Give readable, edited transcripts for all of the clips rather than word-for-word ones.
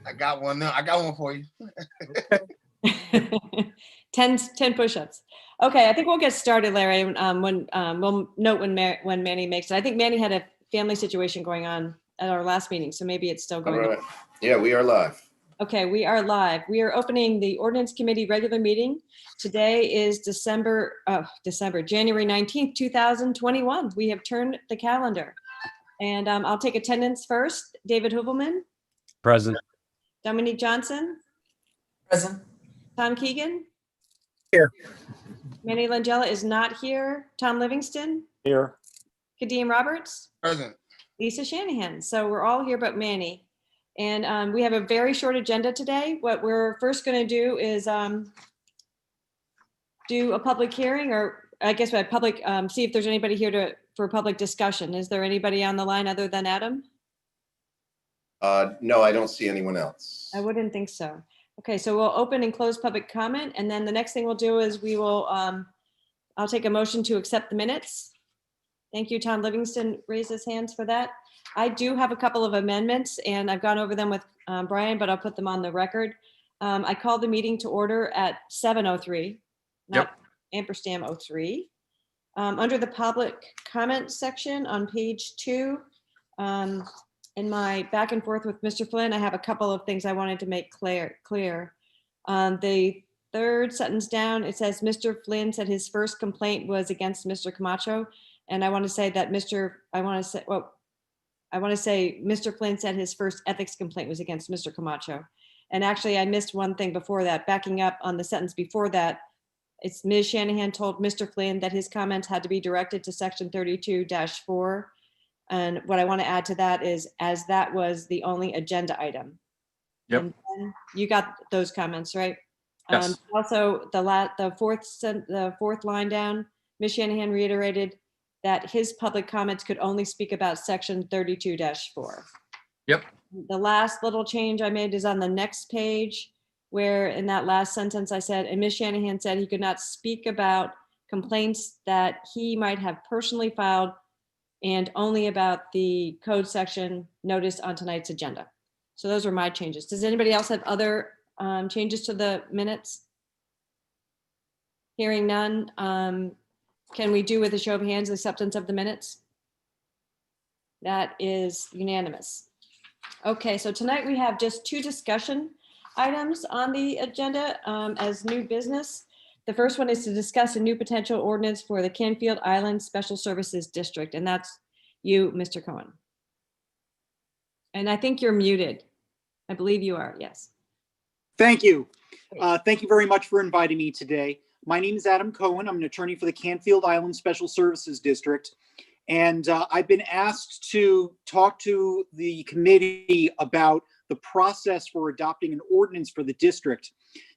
I got one now. I got one for you. 10 push-ups. Okay, I think we'll get started, Larry. We'll note when Manny makes it. I think Manny had a family situation going on at our last meeting, so maybe it's still going on. Yeah, we are live. Okay, we are live. We are opening the Ordinance Committee regular meeting. Today is January 19th, 2021. We have turned the calendar. And I'll take attendance first. David Hoovelman. Present. Dominique Johnson. Present. Tom Keegan. Here. Manny Langella is not here. Tom Livingston. Here. Kadeem Roberts. Present. Lisa Shanahan. So we're all here but Manny. And we have a very short agenda today. What we're first going to do is do a public hearing, or I guess a public, see if there's anybody here for public discussion. Is there anybody on the line other than Adam? No, I don't see anyone else. I wouldn't think so. Okay, so we'll open and close public comment. And then the next thing we'll do is we will, I'll take a motion to accept the minutes. Thank you, Tom Livingston raised his hands for that. I do have a couple of amendments and I've gone over them with Brian, but I'll put them on the record. I called the meeting to order at 7:03, not ampersand 03. Under the public comment section on page 2, in my back and forth with Mr. Flynn, I have a couple of things I wanted to make clear. The third sentence down, it says Mr. Flynn said his first complaint was against Mr. Camacho. And I want to say that Mr. Flynn said his first ethics complaint was against Mr. Camacho. And actually I missed one thing before that. Backing up on the sentence before that, it's Ms. Shanahan told Mr. Flynn that his comments had to be directed to section 32-4. And what I want to add to that is, as that was the only agenda item. Yep. And then you got those comments, right? Yes. Also, the fourth line down, Ms. Shanahan reiterated that his public comments could only speak about section 32-4. Yep. The last little change I made is on the next page, where in that last sentence I said, and Ms. Shanahan said he could not speak about complaints that he might have personally filed and only about the code section noticed on tonight's agenda. So those are my changes. Does anybody else have other changes to the minutes? Hearing none. Can we do with a show of hands acceptance of the minutes? That is unanimous. Okay, so tonight we have just 2 discussion items on the agenda as new business. The first one is to discuss a new potential ordinance for the Canfield Island Special Services District, and that's you, Mr. Cohen. And I think you're muted. I believe you are, yes. Thank you. Thank you very much for inviting me today. My name is Adam Cohen. I'm an attorney for the Canfield Island Special Services District. And I've been asked to talk to the committee about the process for adopting an ordinance for the district.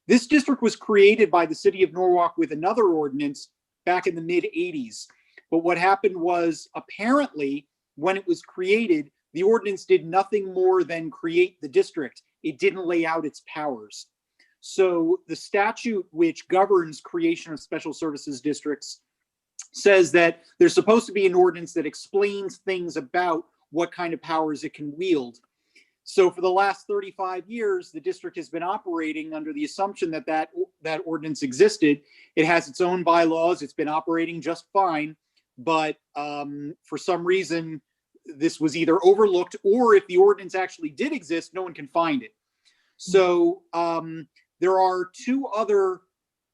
This district was created by the city of Norwalk with another ordinance back in the mid-'80s. But what happened was, apparently, when it was created, the ordinance did nothing more than create the district. It didn't lay out its powers. So the statute which governs creation of special services districts says that there's supposed to be an ordinance that explains things about what kind of powers it can wield. So for the last 35 years, the district has been operating under the assumption that that ordinance existed. It has its own bylaws. It's been operating just fine. But for some reason, this was either overlooked, or if the ordinance actually did exist, no one can find it. So there are 2 other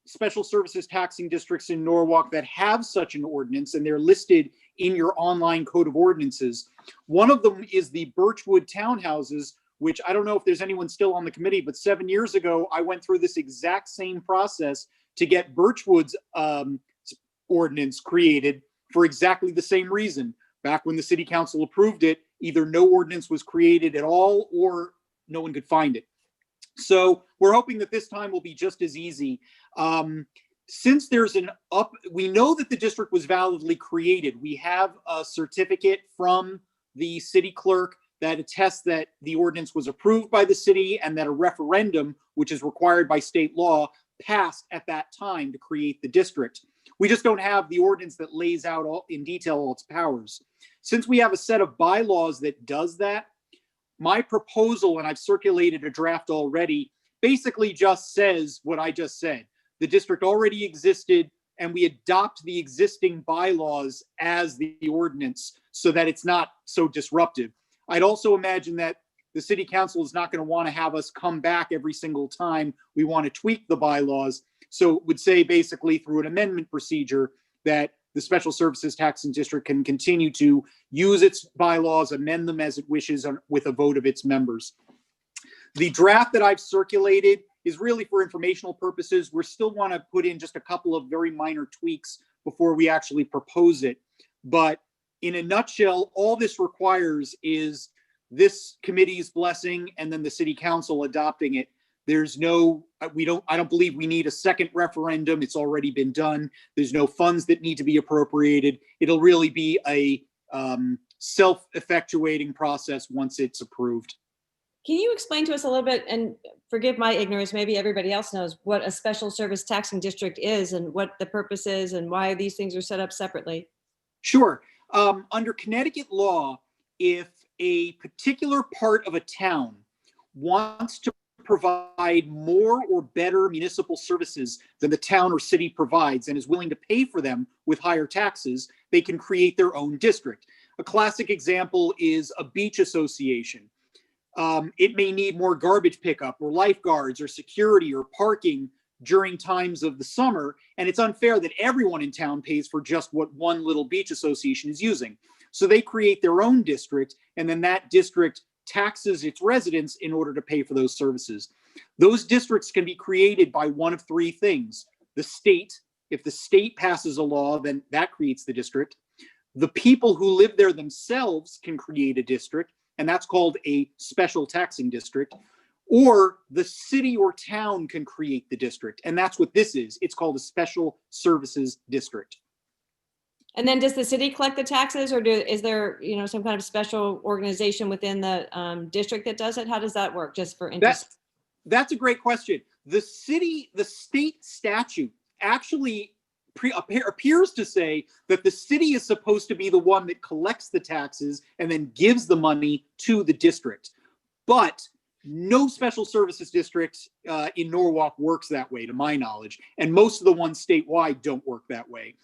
special services taxing districts in Norwalk that have such an ordinance, and they're listed in your online code of ordinances. One of them is the Birchwood Townhouses, which I don't know if there's anyone still on the committee, but 7 years ago, I went through this exact same process to get Birchwood's ordinance created for exactly the same reason. Back when the city council approved it, either no ordinance was created at all or no one could find it. So we're hoping that this time will be just as easy. Since there's we know that the district was validly created. We have a certificate from the city clerk that attests that the ordinance was approved by the city and that a referendum, which is required by state law, passed at that time to create the district. We just don't have the ordinance that lays out in detail all its powers. Since we have a set of bylaws that does that, my proposal, and I've circulated a draft already, basically just says what I just said. The district already existed, and we adopt the existing bylaws as the ordinance so that it's not so disruptive. I'd also imagine that the city council is not going to want to have us come back every single time we want to tweak the bylaws. So it would say basically through an amendment procedure that the Special Services Taxing District can continue to use its bylaws, amend them as it wishes with a vote of its members. The draft that I've circulated is really for informational purposes. We still want to put in just a couple of very minor tweaks before we actually propose it. But in a nutshell, all this requires is this committee's blessing and then the city council adopting it. There's no, I don't believe we need a second referendum. It's already been done. There's no funds that need to be appropriated. It'll really be a self-effectuating process once it's approved. Can you explain to us a little bit, and forgive my ignorance, maybe everybody else knows, what a special service taxing district is and what the purpose is and why these things are set up separately? Sure. Under Connecticut law, if a particular part of a town wants to provide more or better municipal services than the town or city provides and is willing to pay for them with higher taxes, they can create their own district. A classic example is a beach association. It may need more garbage pickup or lifeguards or security or parking during times of the summer, and it's unfair that everyone in town pays for just what one little beach association is using. So they create their own district, and then that district taxes its residents in order to pay for those services. Those districts can be created by one of three things. The state, if the state passes a law, then that creates the district. The people who live there themselves can create a district, and that's called a special taxing district. Or the city or town can create the district, and that's what this is. It's called a special services district. And then does the city collect the taxes, or is there, some kind of special organization within the district that does it? How does that work, just for interest? That's a great question. The state statute actually appears to say that the city is supposed to be the one that collects the taxes and then gives the money to the district. But no special services district in Norwalk works that way, to my knowledge. And most of the ones statewide don't work that way.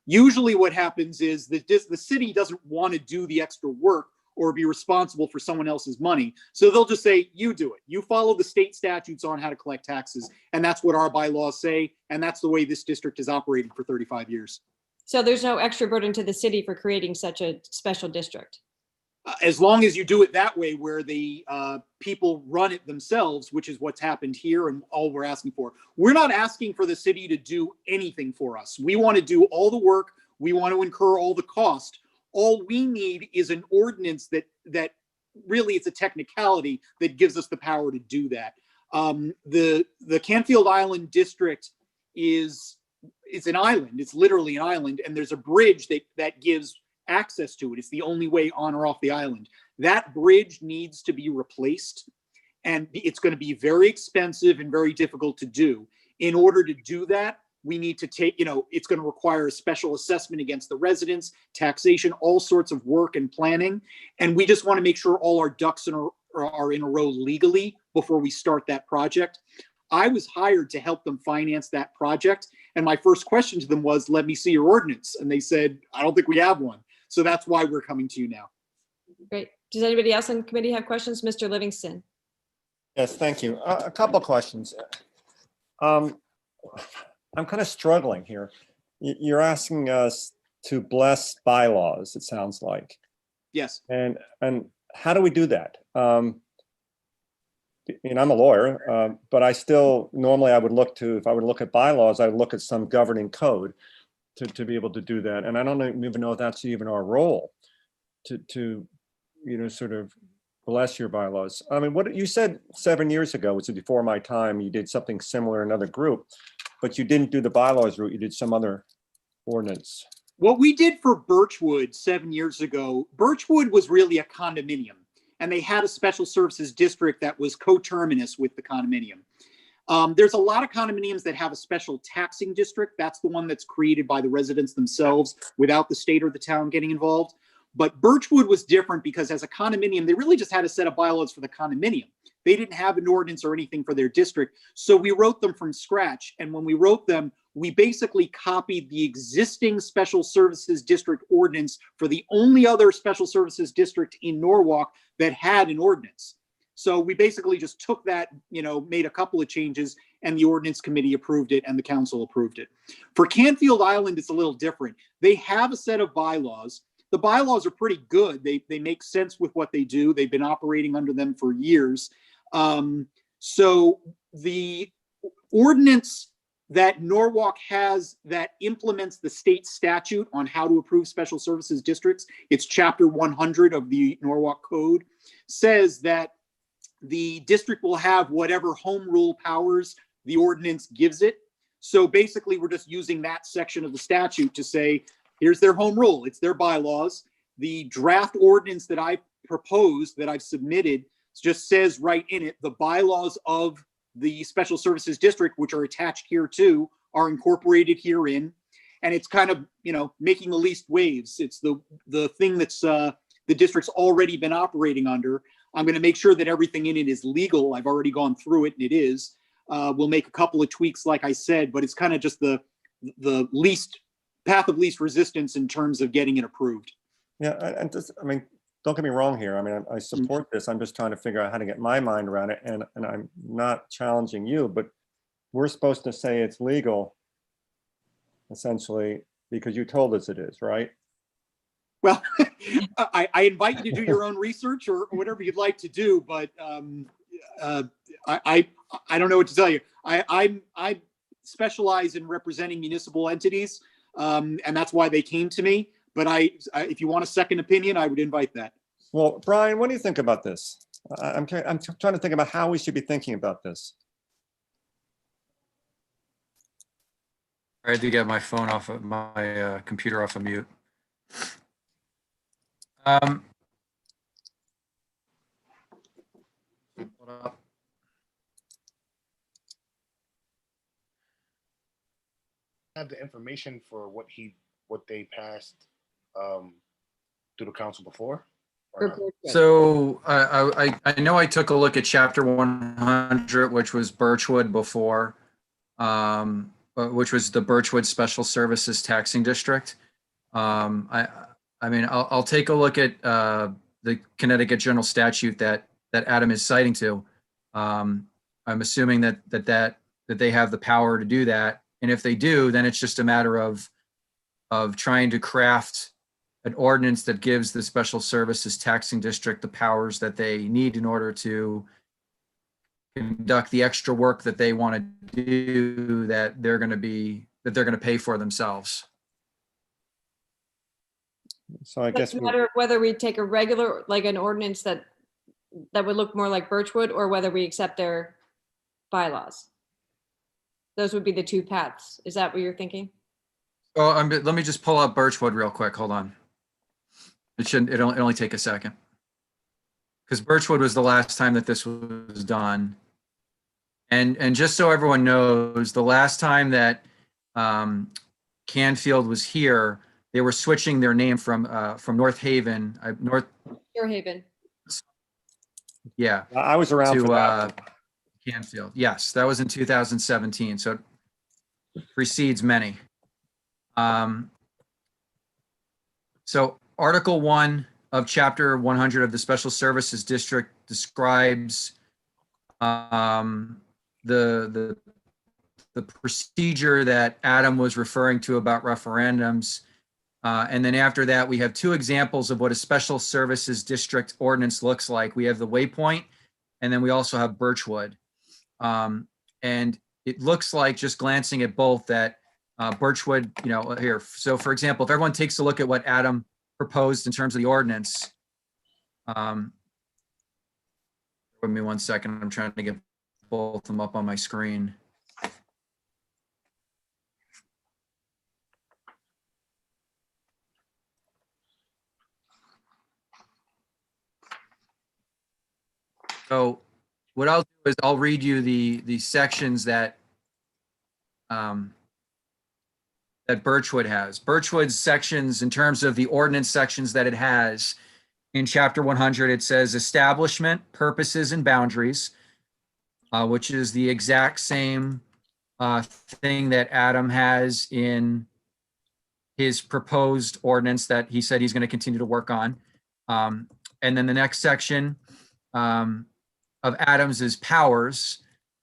Usually what happens is that the city doesn't want to do the extra work or be responsible for someone else's money. So they'll just say, you do it. You follow the state statutes on how to collect taxes. And that's what our bylaws say. And that's the way this district has operated for 35 years. So there's no extra burden to the city for creating such a special district? As long as you do it that way, where the people run it themselves, which is what's happened here and all we're asking for. We're not asking for the city to do anything for us. We want to do all the work. We want to incur all the cost. All we need is an ordinance that really, it's a technicality that gives us the power to do that. The Canfield Island district it's an island. It's literally an island, and there's a bridge that gives access to it. It's the only way on or off the island. That bridge needs to be replaced, and it's going to be very expensive and very difficult to do. In order to do that, we need to take, it's going to require a special assessment against the residents, taxation, all sorts of work and planning. And we just want to make sure all our ducks are in a row legally before we start that project. I was hired to help them finance that project. And my first question to them was, let me see your ordinance. And they said, I don't think we have one. So that's why we're coming to you now. Great. Does anybody else on the committee have questions? Mr. Livingston. Yes, thank you. A couple of questions. I'm kind of struggling here. You're asking us to bless bylaws, it sounds like. Yes. And how do we do that? I'm a lawyer, but I still, normally I would look to, if I would look at bylaws, I would look at some governing code to be able to do that. And I don't even know if that's even our role to sort of bless your bylaws. I mean, what you said 7 years ago, which is before my time, you did something similar in another group, but you didn't do the bylaws route, you did some other ordinance. What we did for Birchwood 7 years ago, Birchwood was really a condominium, and they had a special services district that was coterminous with the condominium. There's a lot of condominiums that have a special taxing district. That's the one that's created by the residents themselves without the state or the town getting involved. But Birchwood was different because as a condominium, they really just had a set of bylaws for the condominium. They didn't have an ordinance or anything for their district. So we wrote them from scratch. And when we wrote them, we basically copied the existing special services district ordinance for the only other special services district in Norwalk that had an ordinance. So we basically just took that, made a couple of changes, and the Ordinance Committee approved it and the council approved it. For Canfield Island, it's a little different. They have a set of bylaws. The bylaws are pretty good. They make sense with what they do. They've been operating under them for years. So the ordinance that Norwalk has that implements the state statute on how to approve special services districts, it's chapter 100 of the Norwalk Code, says that the district will have whatever home rule powers the ordinance gives it. So basically, we're just using that section of the statute to say, here's their home rule. It's their bylaws. The draft ordinance that I proposed, that I've submitted, just says right in it, the bylaws of the special services district, which are attached here too, are incorporated herein. And it's kind of, making the least waves. It's the thing that's the district's already been operating under. I'm going to make sure that everything in it is legal. I've already gone through it and it is. We'll make a couple of tweaks, like I said, but it's kind of just the least path of least resistance in terms of getting it approved. Yeah, and just, don't get me wrong here. I support this. I'm just trying to figure out how to get my mind around it. And I'm not challenging you, but we're supposed to say it's legal, essentially, because you told us it is, right? Well, I invite you to do your own research or whatever you'd like to do, but I don't know what to tell you. I specialize in representing municipal entities, and that's why they came to me. But if you want a second opinion, I would invite that. Well, Brian, what do you think about this? I'm trying to think about how we should be thinking about this. I had to get my phone off of my computer off of mute. Hold up. Have the information for what they passed through the council before? Or not? So I know I took a look at chapter 100, which was Birchwood before, which was the Birchwood Special Services Taxing District. I'll take a look at the Connecticut General Statute that Adam is citing to. I'm assuming that they have the power to do that. And if they do, then it's just a matter of trying to craft an ordinance that gives the Special Services Taxing District the powers that they need in order to conduct the extra work that they want to do, that they're going to pay for themselves. So I guess It's a matter of whether we take a regular, like an ordinance that would look more like Birchwood, or whether we accept their bylaws. Those would be the two paths. Is that what you're thinking? Oh, let me just pull up Birchwood real quick. Hold on. It'll only take a second. Because Birchwood was the last time that this was done. And just so everyone knows, the last time that Canfield was here, they were switching their name from North Haven, Fairhaven. yeah, I was around for to that. Canfield. Yes, that was in 2017. So it precedes many. So Article 1 of Chapter 100 of the Special Services District describes the procedure that Adam was referring to about referendums. And then after that, we have two examples of what a Special Services District ordinance looks like. We have the waypoint, and then we also have Birchwood. And it looks like, just glancing at both, that Birchwood, here. So for example, if everyone takes a look at what Adam proposed in terms of the ordinance, give me 1 second. I'm trying to get both of them up on my screen. So what I'll do is I'll read you the sections that that Birchwood has. Birchwood's sections, in terms of the ordinance sections that it has, in chapter 100, it says establishment, purposes, and boundaries, which is the exact same thing that Adam has in his proposed ordinance that he said he's going to continue to work on. And then the next section of Adam's is powers.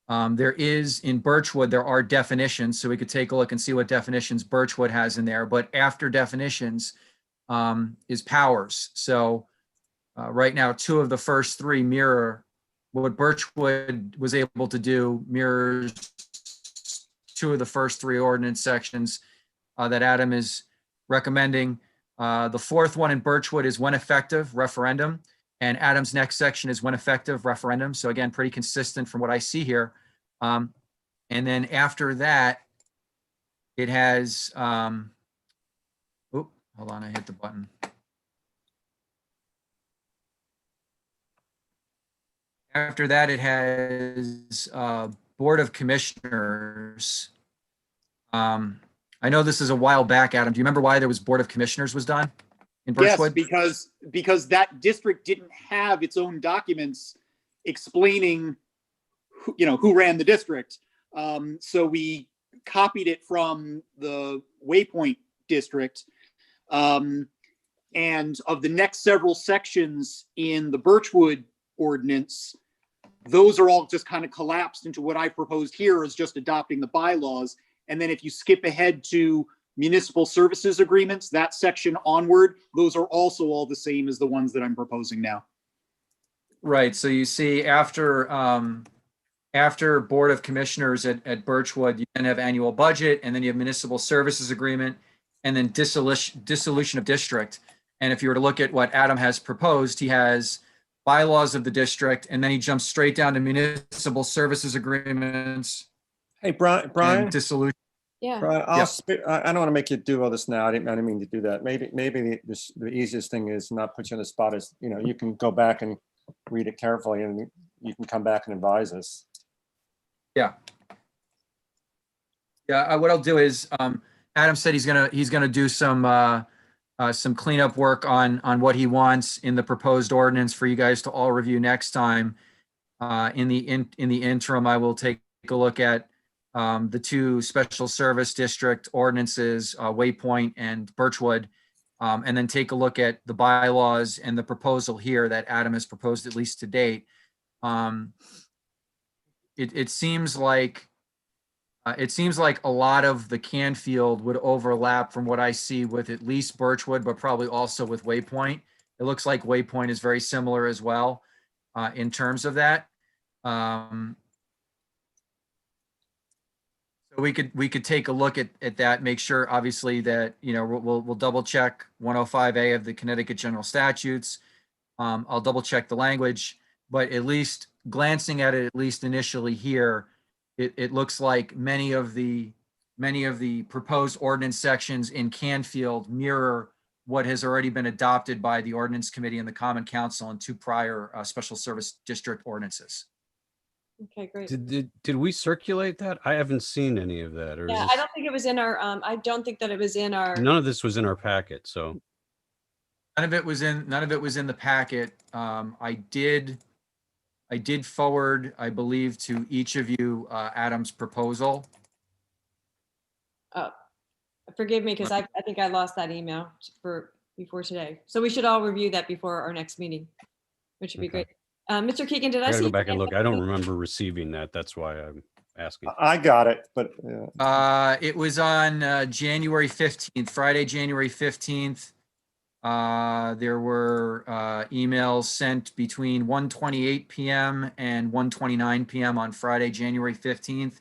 There is in Birchwood, there are definitions, so we could take a look and see what definitions Birchwood has in there. But after definitions is powers. So right now, 2 of the first 3 mirror what Birchwood was able to do, mirrors 2 of the first 3 ordinance sections that Adam is recommending. The 4th one in Birchwood is when effective, referendum. And Adam's next section is when effective, referendum. So again, pretty consistent from what I see here. And then after that, it has, hold on, I hit the button. After that, it has Board of Commissioners. I know this is a while back, Adam. Do you remember why there was Board of Commissioners was done in Yes, Birchwood? because that district didn't have its own documents explaining who ran the district. So we copied it from the Waypoint district. And of the next several sections in the Birchwood ordinance, those are all just kind of collapsed into what I proposed here as just adopting the bylaws. And then if you skip ahead to municipal services agreements, that section onward, those are also all the same as the ones that I'm proposing now. Right. So you see after Board of Commissioners at Birchwood, you then have annual budget, and then you have municipal services agreement, and then dissolution of district. And if you were to look at what Adam has proposed, he has bylaws of the district, and then he jumps straight down to municipal services agreements. Hey, Brian, And dissolution. Yeah. Brian, Yeah. I don't want to make you do all this now. I didn't mean to do that. Maybe the easiest thing is not put you on the spot is, you can go back and read it carefully, and you can come back and advise us. Yeah. What I'll do is, Adam said he's gonna do some cleanup work on what he wants in the proposed ordinance for you guys to all review next time. In the interim, I will take a look at the 2 special service district ordinances, Waypoint and Birchwood, and then take a look at the bylaws and the proposal here that Adam has proposed, at least to date. It seems like a lot of the Canfield would overlap from what I see with at least Birchwood, but probably also with Waypoint. It looks like Waypoint is very similar as well in terms of that. So we could take a look at that, make sure obviously that, we'll double check 105A of the Connecticut General Statutes. I'll double check the language, but at least glancing at it, at least initially here, it looks like many of the proposed ordinance sections in Canfield mirror what has already been adopted by the Ordinance Committee and the Common Council in 2 prior special service district ordinances. Okay, great. Did we circulate that? I haven't seen any of that. Or is Yeah, this- I don't think it was in our, I don't think that it was in our, None of this was in our packet, so. None of it was in the packet. I did forward, I believe, to each of you, Adam's proposal. forgive me, because I think I lost that email before today. So we should all review that before our next meeting, which would be Okay. great. Mr. Keegan, did I I gotta see? go back and your look. hand I don't up? remember receiving that. That's why I'm asking. I got it, but It was on January 15th, Friday, January 15th. There were emails sent between 1:28 p.m. and 1:29 p.m. on Friday, January 15th.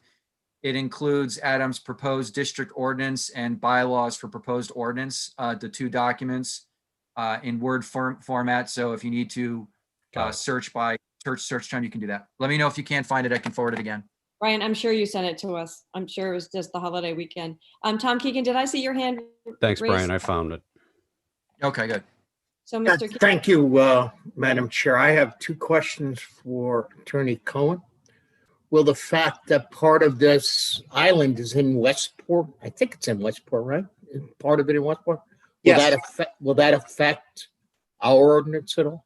It includes Adam's proposed district ordinance and bylaws for proposed ordinance, the 2 documents in Word format. So if you need to search by search term, you can do that. Let me know if you can't find it. I can forward it again. Brian, I'm sure you sent it to us. I'm sure it was just the holiday weekend. Tom Keegan, did I see your hand? Thanks, raised? Brian. I found it. Okay, good. So, Mr. Keegan, Thank you, Madam Chair. I have 2 questions for Attorney Cohen. will the fact that part of this island is in Westport, I think it's in Westport, right? Is part of it in Westport? Yes. Will that affect our ordinance at all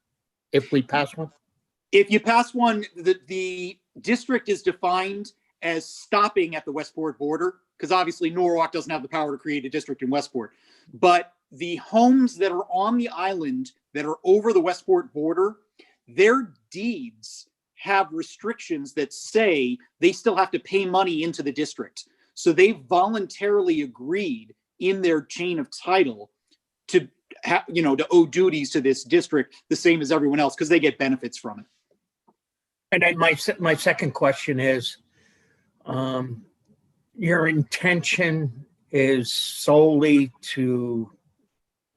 if we pass one? If you pass one, the district is defined as stopping at the Westport border, because obviously Norwalk doesn't have the power to create a district in Westport. But the homes that are on the island that are over the Westport border, their deeds have restrictions that say they still have to pay money into the district. So they voluntarily agreed in their chain of title to to owe duties to this district the same as everyone else, because they get benefits from it. And then my second question is, your intention is solely to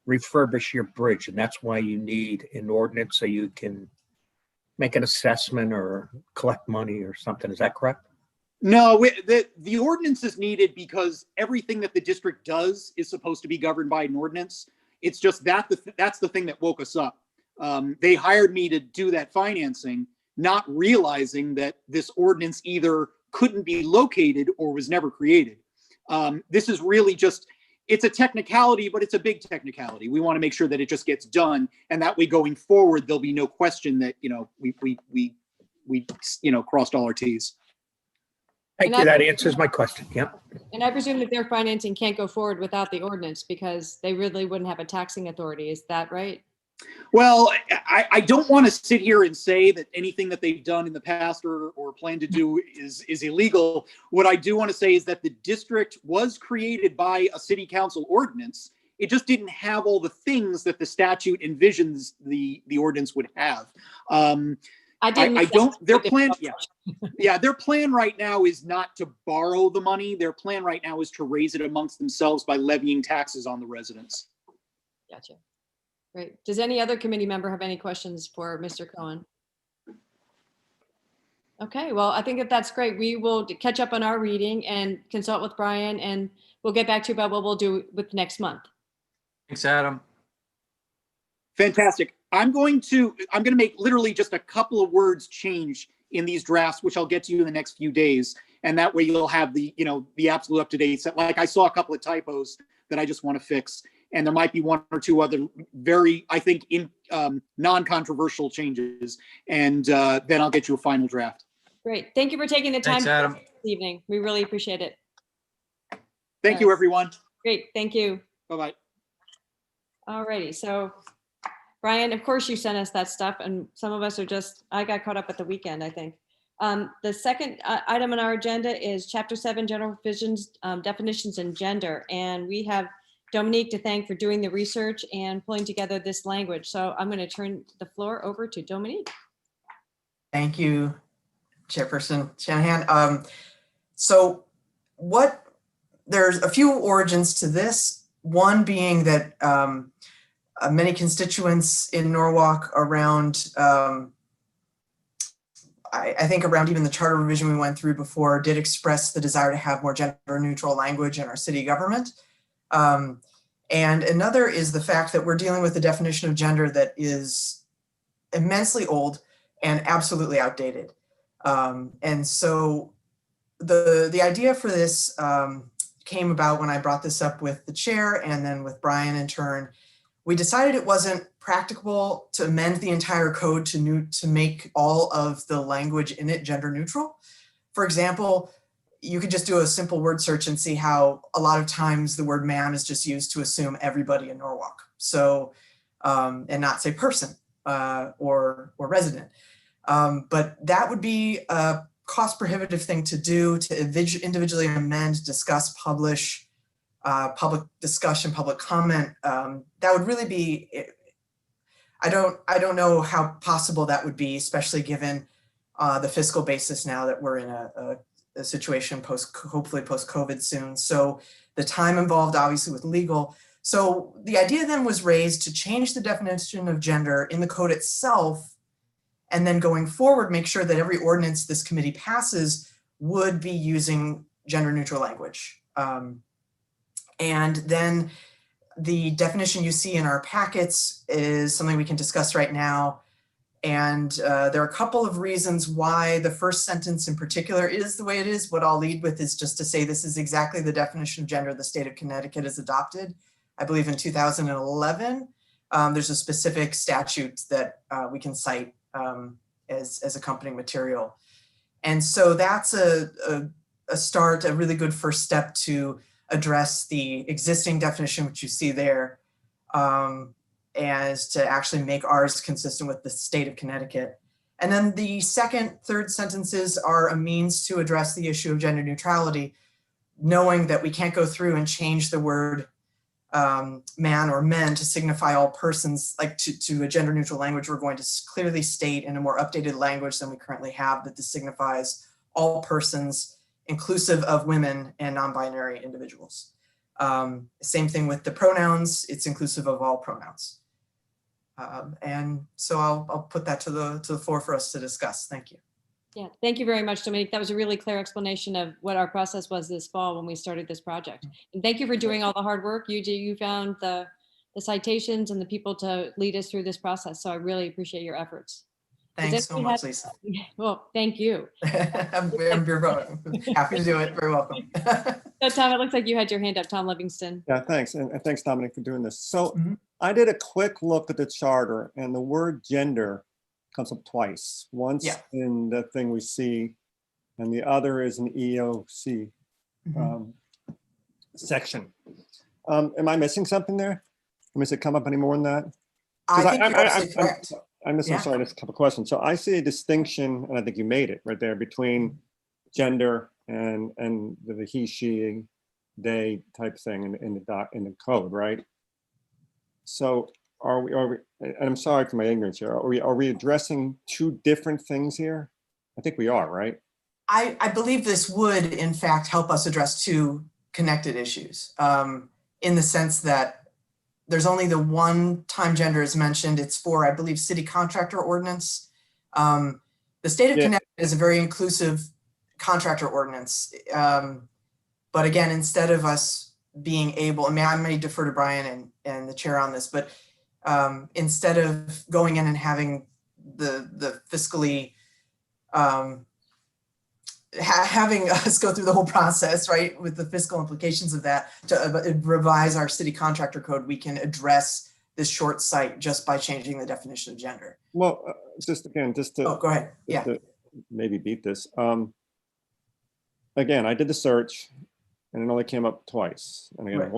refurbish your bridge, and that's why you need an ordinance so you can make an assessment or collect money or something. Is that correct? No, the ordinance is needed because everything that the district does is supposed to be governed by an ordinance. It's just that's the thing that woke us up. They hired me to do that financing, not realizing that this ordinance either couldn't be located or was never created. This is really just, it's a technicality, but it's a big technicality. We want to make sure that it just gets done, and that way going forward, there'll be no question that, we crossed all our T's. Thank you. That answers my question. Yeah. And I presume that their financing can't go forward without the ordinance because they really wouldn't have a taxing authority. Is that right? Well, I don't want to sit here and say that anything that they've done in the past or plan to do is illegal. What I do want to say is that the district was created by a city council ordinance. It just didn't have all the things that the statute envisions the ordinance would have. Their plan, their plan right now is not to borrow the money. Their plan right now is to raise it amongst themselves by levying taxes on the residents. Gotcha. Great. Does any other committee member have any questions for Mr. Cohen? Okay, well, I think that's great. We will catch up on our reading and consult with Brian, and we'll get back to you about what we'll do with next month. Thanks, Adam. Fantastic. I'm going to make literally just a couple of words change in these drafts, which I'll get to you in the next few days. And that way you'll have the absolute up-to-date set. Like I saw a couple of typos that I just want to fix. And there might be one or two other very, I think, non-controversial changes. And then I'll get you a final draft. Great. Thank you for taking the time Thanks, Adam. this evening. We really appreciate it. Thank you, everyone. Great. Thank you. Bye-bye. All righty. So, Brian, of course you sent us that stuff, and some of us I got caught up at the weekend, I think. The second item on our agenda is Chapter 7, General Provisions, Definitions, and Gender. And we have Dominique to thank for doing the research and pulling together this language. So I'm going to turn the floor over to Dominique. Thank you, Chairperson Shanahan. So there's a few origins to this. One being that many constituents in Norwalk around, I think around even the charter revision we went through before, did express the desire to have more gender neutral language in our city government. And another is the fact that we're dealing with a definition of gender that is immensely old and absolutely outdated. And so the idea for this came about when I brought this up with the chair and then with Brian in turn. We decided it wasn't practicable to amend the entire code to make all of the language in it gender neutral. For example, you could just do a simple word search and see how a lot of times the word man is just used to assume everybody in Norwalk. So, and not say person or resident. But that would be a cost prohibitive thing to do, to individually amend, discuss, publish, public discussion, public comment. That would really be, I don't know how possible that would be, especially given the fiscal basis now that we're in a situation hopefully post-COVID soon. So the time involved obviously with legal. So the idea then was raised to change the definition of gender in the code itself, and then going forward, make sure that every ordinance this committee passes would be using gender neutral language. And then the definition you see in our packets is something we can discuss right now. And there are a couple of reasons why the first sentence in particular is the way it is. What I'll lead with is just to say this is exactly the definition of gender the state of Connecticut has adopted. I believe in 2011, there's a specific statute that we can cite as accompanying material. And so that's a start, a really good first step to address the existing definition, which you see there, as to actually make ours consistent with the state of Connecticut. And then the second, third sentences are a means to address the issue of gender neutrality, knowing that we can't go through and change the word man or men to signify all persons, like to a gender neutral language. We're going to clearly state in a more updated language than we currently have that this signifies all persons, inclusive of women and non-binary individuals. Same thing with the pronouns, it's inclusive of all pronouns. And so I'll put that to the floor for us to discuss. Thank you. Yeah, thank you very much, Dominique. That was a really clear explanation of what our process was this fall when we started this project. And thank you for doing all the hard work. You found the citations and the people to lead us through this process. So I really appreciate your efforts. Thanks so much, Lisa. Well, thank you. I'm happy to do it. Very welcome. So Tom, it looks like you had your hand up, Tom Livingston. Yeah, thanks. And thanks, Dominic, for doing this. So Mhm. I did a quick look at the charter and the word gender comes up twice. Once Yeah. in the thing we see, and the other is an EOC Mhm. section. Am I missing something there? Does it come up any more than that? I 'Cause think you're absolutely correct. I'm missing, Yeah. sorry, just a couple questions. So I see a distinction, and I think you made it right there, between gender and the he, she, they type thing in the code, right? So are we, and I'm sorry for my ignorance here, are we addressing two different things here? I think we are, right? I believe this would, in fact, help us address two connected issues, in the sense that there's only the one time gender is mentioned. It's for, I believe, city contractor ordinance. The state of Yeah. Connecticut is a very inclusive contractor ordinance. But again, instead of us being able, I may defer to Brian and the chair on this, but instead of going in and having the fiscally, having us go through the whole process, right, with the fiscal implications of that, to revise our city contractor code, we can address this short site just by changing the definition of gender. Well, just again, just to. Oh, go ahead. Yeah. to maybe beat this. Again, I did the search and it only came up twice. And again, Right.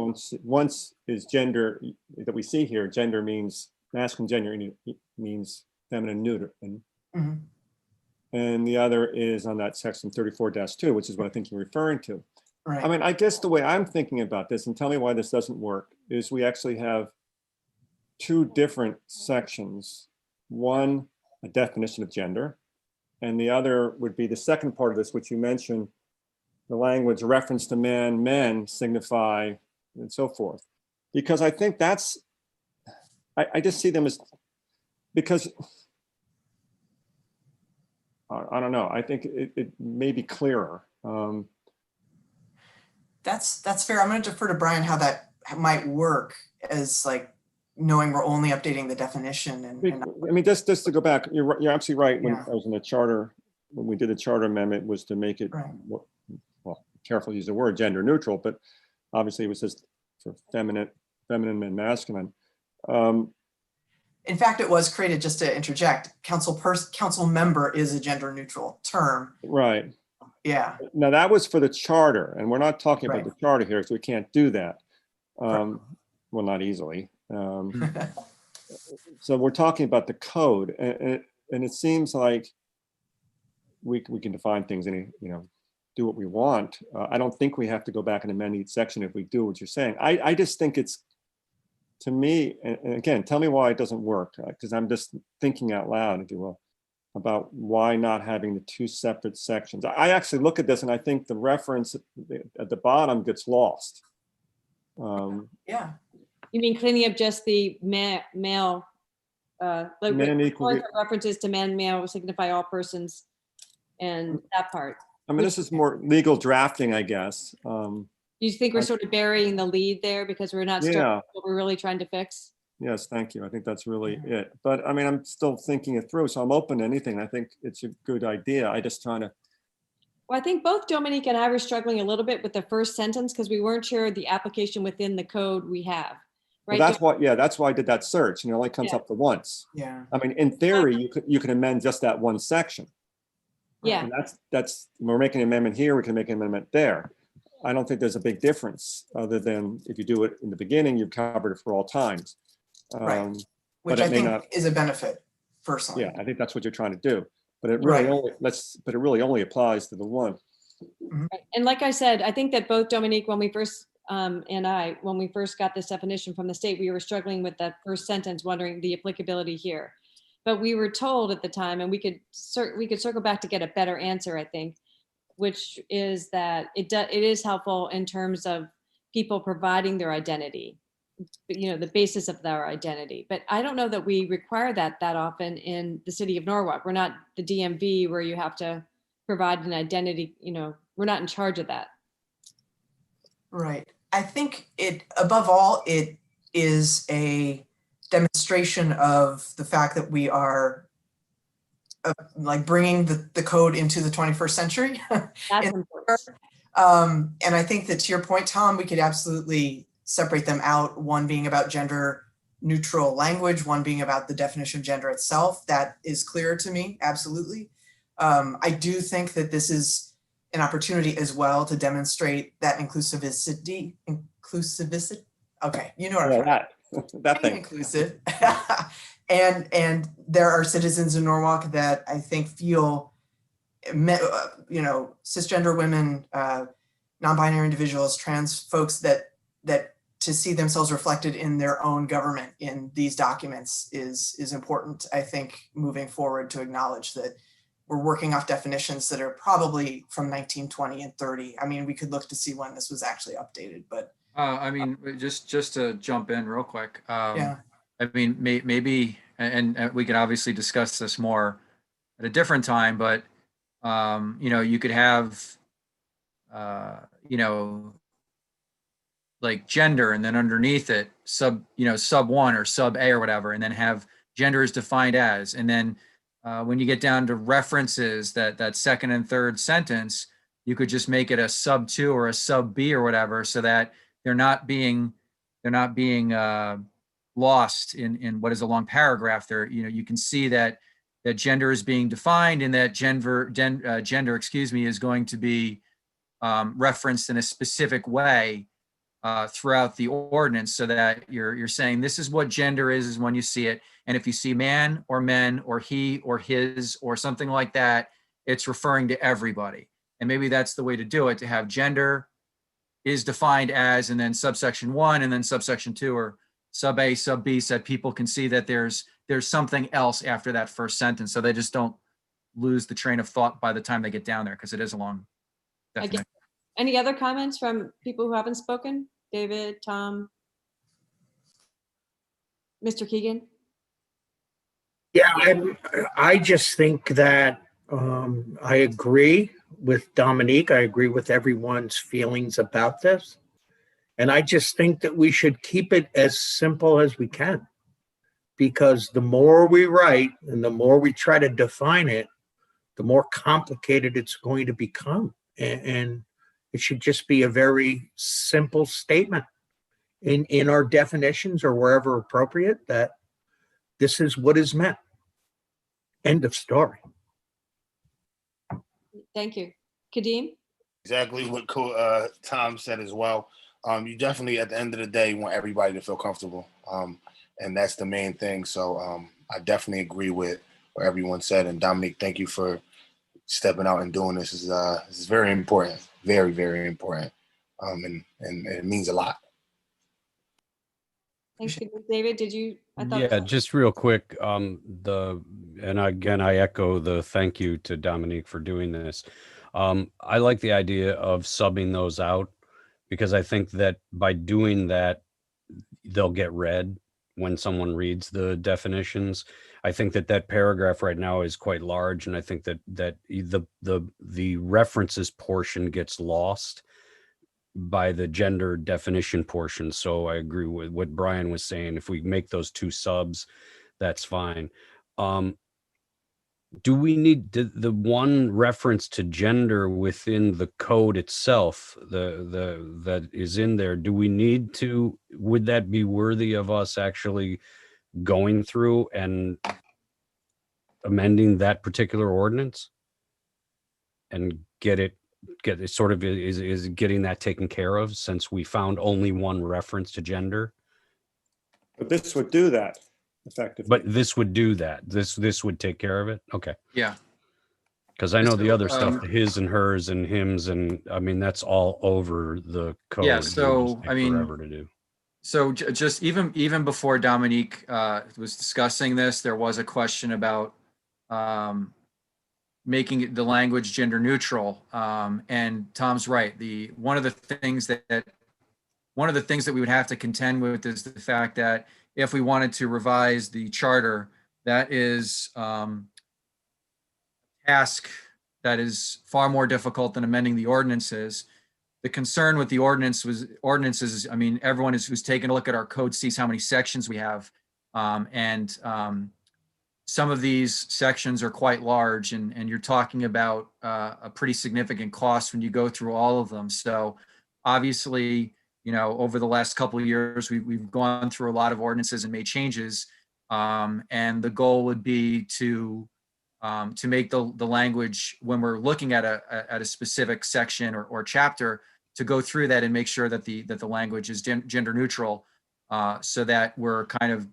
once is gender that we see here, gender means masculine, gender means feminine, neuter. Mhm. And the other is on that section 34-2, which is what I think you're referring to. Right. I mean, I guess the way I'm thinking about this, and tell me why this doesn't work, is we actually have two different sections. One, a definition of gender, and the other would be the second part of this, which you mentioned, the language reference to man, men signify, and so forth. Because I think that's, I just see them as, because, I don't know, I think it may be clearer. That's fair. I'm going to defer to Brian how that might work, as like knowing we're only updating the definition and I mean, just to go back, you're absolutely right. When Yeah. I was in the charter, when we did the charter amendment, was to make it, Right. well, careful to use the word gender neutral, but obviously it was just for feminine and masculine. in fact, it was created, just to interject, council member is a gender neutral term. Right. Yeah. Now that was for the charter, and we're not talking about Right. the charter here, so we can't do that. Correct. Well, not easily. So we're talking about the code, and it seems like we can define things and, do what we want. I don't think we have to go back and amend each section if we do what you're saying. I just think it's, to me, and again, tell me why it doesn't work, because I'm just thinking out loud, if you will, about why not having the two separate sections. I actually look at this and I think the reference at the bottom gets lost. Yeah. You mean cleaning up just the male, like Men equal. references to man, male signify all persons, and that part. I mean, this is more legal drafting, I guess. You think we're sort of burying the lead there because we're not starting Yeah. what we're really trying to fix? Yes, thank you. I think that's really it. But I mean, I'm still thinking it through, so I'm open to anything. I think it's a good idea. I just trying to, Well, I think both Dominique and I were struggling a little bit with the first sentence because we weren't sure the application within the code we have. well, Right? that's why, yeah, that's why I did that search, and it only comes Yeah. up to once. Yeah. I mean, in theory, you could amend just that one section. Yeah. And we're making an amendment here, we can make an amendment there. I don't think there's a big difference, other than if you do it in the beginning, you've covered it for all times. Right. Um, Which but it I may think not- is a benefit personally. Yeah, I think that's what you're trying to do, but it really Right. only applies to the one. Right. And like I said, I think that both Dominique, when we first, and I, when we first got this definition from the state, we were struggling with that first sentence, wondering the applicability here. But we were told at the time, and we could circle back to get a better answer, I think, which is that it is helpful in terms of people providing their identity, the basis of their identity. But I don't know that we require that often in the city of Norwalk. We're not the DMV where you have to provide an identity, we're not in charge of that. Right. I think above all, it is a demonstration of the fact that we are like bringing the code into the 21st century. That's important. And I think that to your point, Tom, we could absolutely separate them out. One being about gender neutral language, one being about the definition of gender itself. That is clear to me, absolutely. I do think that this is an opportunity as well to demonstrate that inclusivity. Okay, you know what I'm Yeah, trying that being thing. inclusive. and there are citizens in Norwalk that I think feel, cisgender women, non-binary individuals, trans folks that to see themselves reflected in their own government in these documents is important, I think, moving forward, to acknowledge that we're working off definitions that are probably from 1920 and 30. I mean, we could look to see when this was actually updated, but I mean, just to jump in real quick. yeah. I mean, maybe, and we could obviously discuss this more at a different time, but, you could have, like gender, and then underneath it, sub one or sub A or whatever, and then have gender is defined as, and then when you get down to references, that second and third sentence, you could just make it a sub 2 or a sub B or whatever, so that they're not being lost in what is a long paragraph there. You can see that gender is being defined, and that gender, is going to be referenced in a specific way throughout the ordinance, so that you're saying this is what gender is when you see it. And if you see man or men or he or his or something like that, it's referring to everybody. And maybe that's the way to do it, to have gender is defined as, and then subsection 1, and then subsection 2, or sub A, sub B, so that people can see that there's something else after that first sentence, so they just don't lose the train of thought by the time they get down there, because it is a long definition. Any other comments from people who haven't spoken? David, Tom, Mr. Keegan? Yeah, I just think that I agree with Dominique. I agree with everyone's feelings about this. And I just think that we should keep it as simple as we can, because the more we write and the more we try to define it, the more complicated it's going to become. And it should just be a very simple statement in our definitions, or wherever appropriate, that this is what is meant. End of story. Thank you. Kadeem? Exactly what Tom said as well. You definitely, at the end of the day, want everybody to feel comfortable. And that's the main thing. So I definitely agree with what everyone said. And Dominique, thank you for stepping out and doing this. This is very important. Very, very important. And it means a lot. Thanks, David. Did you? Yeah, just real quick. And again, I echo the thank you to Dominique for doing this. I like the idea of subbing those out, because I think that by doing that, they'll get read when someone reads the definitions. I think that paragraph right now is quite large, and I think that the references portion gets lost by the gender definition portion. So I agree with what Brian was saying. If we make those two subs, that's fine. Do we need the one reference to gender within the code itself, that is in there? Do we need to, would that be worthy of us actually going through and amending that particular ordinance? And get it sort of, is getting that taken care of, since we found only one reference to gender? But this would do that effectively. But this would do that. This would take care of it. Okay. Yeah. Because I know the So, other stuff, the his and hers and hims, and I mean, that's all over the code. Yeah, It would so, just take I mean, forever to do. So just even before Dominique was discussing this, there was a question about making the language gender neutral. And Tom's right. One of the things that we would have to contend with is the fact that if we wanted to revise the charter, that is task that is far more difficult than amending the ordinances. The concern with the ordinances, I mean, everyone who's taken a look at our code sees how many sections we have. Some of these sections are quite large, and you're talking about a pretty significant cost when you go through all of them. So obviously, you know, over the last couple of years, we've gone through a lot of ordinances and made changes. And the goal would be to make the language, when we're looking at a specific section or chapter, to go through that and make sure that the language is gender neutral, so that we're kind of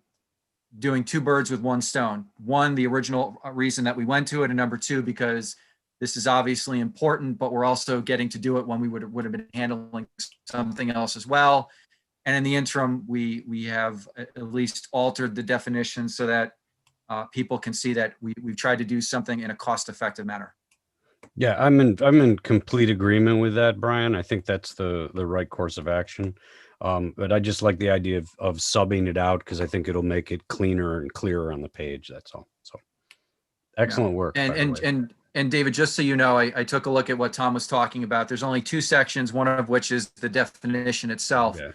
doing two birds with one stone. One, the original reason that we went to it, and number two, because this is obviously important, but we're also getting to do it when we would have been handling something else as well. And in the interim, we have at least altered the definition so that people can see that we've tried to do something in a cost-effective manner. Yeah, I'm in complete agreement with that, Brian. I think that's the right course of action. But I just like the idea of subbing it out, because I think it'll make it cleaner and clearer on the page. That's all. So excellent work. by the way. And David, just so you know, I took a look at what Tom was talking about. There's only two sections, one of which is the definition itself. Yeah.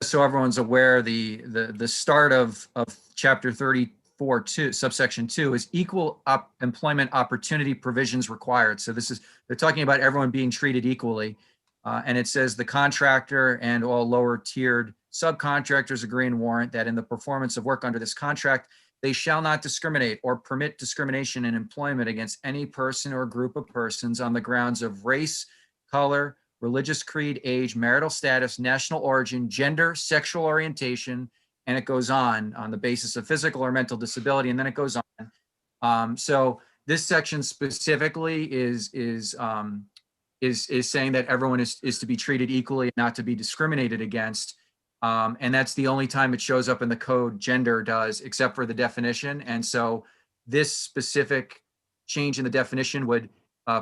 So everyone's aware, the start of chapter 34(2), subsection 2 is equal employment opportunity provisions required. So they're talking about everyone being treated equally. And it says the contractor and all lower tiered subcontractors agree and warrant that in the performance of work under this contract, they shall not discriminate or permit discrimination in employment against any person or group of persons on the grounds of race, color, religious creed, age, marital status, national origin, gender, sexual orientation, and it goes on the basis of physical or mental disability, and then it goes on. So this section specifically is saying that everyone is to be treated equally and not to be discriminated against. And that's the only time it shows up in the code, gender does, except for the definition. And so this specific change in the definition would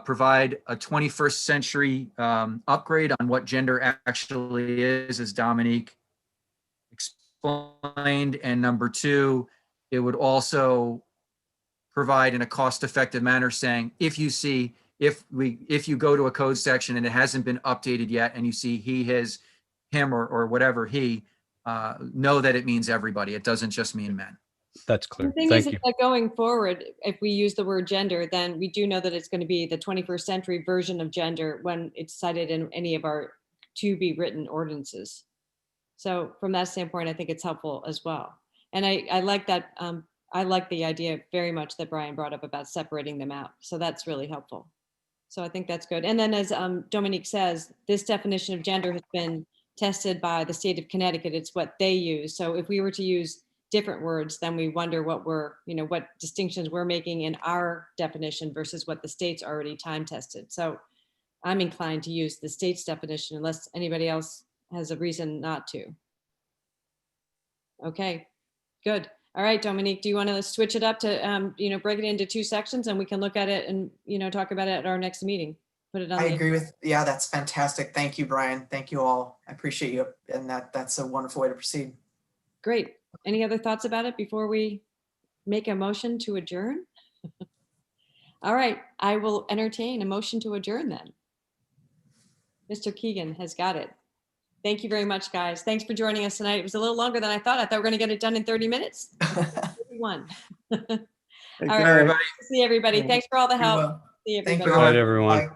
provide a 21st century upgrade on what gender actually is, as Dominique explained. And number two, it would also provide in a cost-effective manner saying, if you go to a code section and it hasn't been updated yet and you see he, his, him, or whatever he, know that it means everybody. It doesn't just mean men. That's clear. The thing Thank is you. that going forward, if we use the word gender, then we do know that it's going to be the 21st century version of gender when it's cited in any of our to be written ordinances. So from that standpoint, I think it's helpful as well. And I like that. I like the idea very much that Brian brought up about separating them out. So that's really helpful. So I think that's good. And then as Dominique says, this definition of gender has been tested by the state of Connecticut. It's what they use. So if we were to use different words, then we wonder what distinctions we're making in our definition versus what the state's already time tested. So I'm inclined to use the state's definition unless anybody else has a reason not to. Okay, good. All right, Dominique, do you want to switch it up to, break it into two sections and we can look at it and, talk about it at our next meeting? Put it on. I agree with, yeah, that's fantastic. Thank you, Brian. Thank you all. I appreciate you. And that's a wonderful way to proceed. Great. Any other thoughts about it before we make a motion to adjourn? All right, I will entertain a motion to adjourn then. Mr. Keegan has got it. Thank you very much, guys. Thanks for joining us tonight. It was a little longer than I thought. I thought we were going to get it done in 30 minutes. 31. Hey, All right. Gary, Everybody. See everybody. Thanks for all the We help. will. See Thank everybody. you. Good all. night, everyone. Bye.